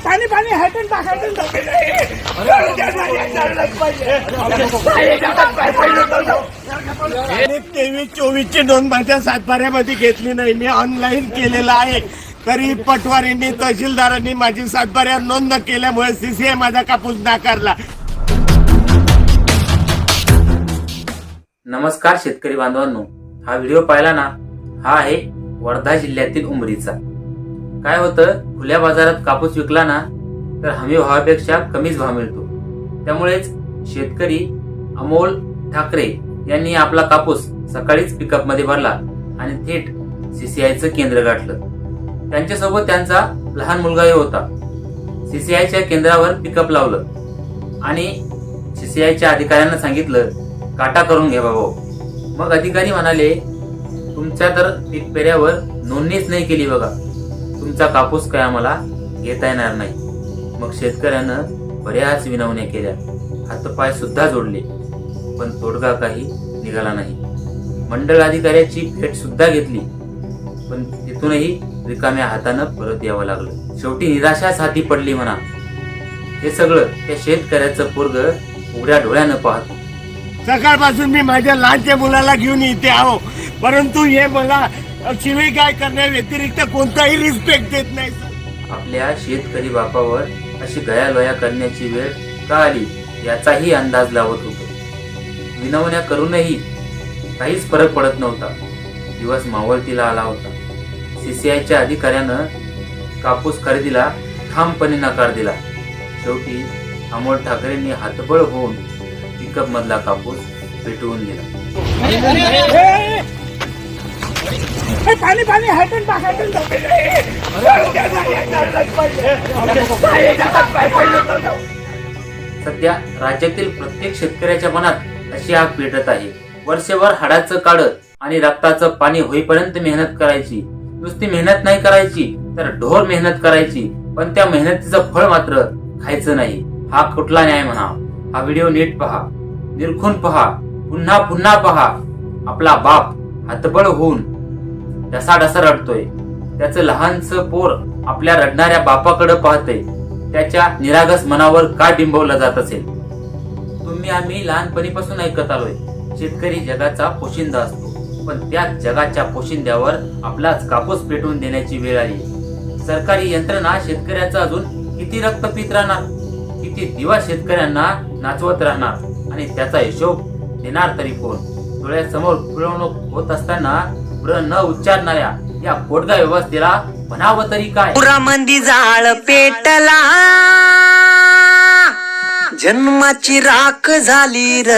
पाणी पाणी हटून टाक हटून टाक. मी 23-24ची नोंद माझ्या सातबाऱ्यामध्ये घेतली नाही, मी ऑनलाईन केलेला आहे. तरी पटवारींनी तहसीलदारांनी माझी सातबाऱ्यावर नोंद न केल्यामुळे सीसीआय माझा कापूस नाकारला. नमस्कार शेतकरी बांधवांनो, हा व्हिडिओ पाहिला ना? हा आहे वर्धा जिल्ह्यातील उमरीचा. काय होतं, खुल्या बाजारात कापूस विकला ना तर हमी भावापेक्षा कमीच भाव मिळतो. त्यामुळेच शेतकरी अमोल ठाकरे यांनी आपला कापूस सकाळीच पिकअप मध्ये भरला आणि थेट सीसीआयचं केंद्र गाठलं. त्यांच्यासोबत त्यांचा लहान मुलगाही होता. सीसीआयच्या केंद्रावर पिकअप लावलं आणि सीसीआयच्या अधिकाऱ्यांना सांगितलं, काटा करून घ्या भाऊ. मग अधिकारी म्हणाले, तुमच्या तर पीक पेऱ्यावर नोंदणीच नाही केली बघा, तुमचा कापूस काय आम्हाला घेता येणार नाही. मग शेतकऱ्यानं बऱ्याच विनवण्या केल्या, हातपाय सुद्धा जोडले, पण तोडगा काही निघाला नाही. मंडळ अधिकाऱ्याची भेट सुद्धा घेतली, पण तिथूनही रिकाम्या हातानं परत यावं लागलं. शेवटी निराशाच हाती पडली म्हणा. हे सगळं त्या शेतकऱ्याचं पोरग उघड्या डोळ्यानं पाहतो. सकाळपासून मी माझ्या लहानच्या मुलाला घेऊन इथे आहो, परंतु हे मला शिवीगाळ करण्या व्यतिरिक्त कोणताही रिस्पेक्ट देत नाही. आपल्या शेतकरी बापावर अशी गयालोया करण्याची वेळ का आली याचाही अंदाज लावत होतो. विनवण्या करूनही काहीच फरक पडत नव्हता. दिवस मावळतीला आला होता. सीसीआयच्या अधिकाऱ्यानं कापूस खरेदीला ठामपणे नकार दिला. शेवटी अमोल ठाकरेंनी हातबळ होऊन पिकअप मधला कापूस पेटवून दिला. पाणी पाणी हटून टाक हटून टाक. सध्या राज्यातील प्रत्येक शेतकऱ्याच्या मनात अशी आग पेटत आहे. वर्षभर हाडाचं काढत आणि रक्ताचं पाणी होईपर्यंत मेहनत करायची. नुसती मेहनत नाही करायची तर ढोर मेहनत करायची, पण त्या मेहनतीचं फळ मात्र खायचं नाही. हा कुठला न्याय म्हणा? हा व्हिडिओ नीट पहा, निरखून पहा, पुन्हा पुन्हा पहा. आपला बाप हातबळ होऊन ढसाढसा रडतोय. त्याचं लहानसं पोर आपल्या रडणाऱ्या बापाकडे पाहतंय. त्याच्या निरागस मनावर का बिंबवलं जात असेल? तुम्ही आम्ही लहानपणीपासून ऐकत आलोय, शेतकरी जगाचा पोशिंदा असतो. पण त्याच जगाच्या पोशिंद्यावर आपलाच कापूस पेटवून देण्याची वेळ आली. सरकारी यंत्रणा शेतकऱ्याचं अजून किती रक्त पित राहणार? किती दिवस शेतकऱ्यांना नाचवत राहणार? आणि त्याचा हिशोब देणार तरी कोण? डोळ्यासमोर पिळवणूक होत असताना पुढं न उच्चारणाऱ्या या पोटगा व्यवस्थेला म्हणावं तरी काय? पुरामंदी जाळ पेटला, जन्माची राख झाली र.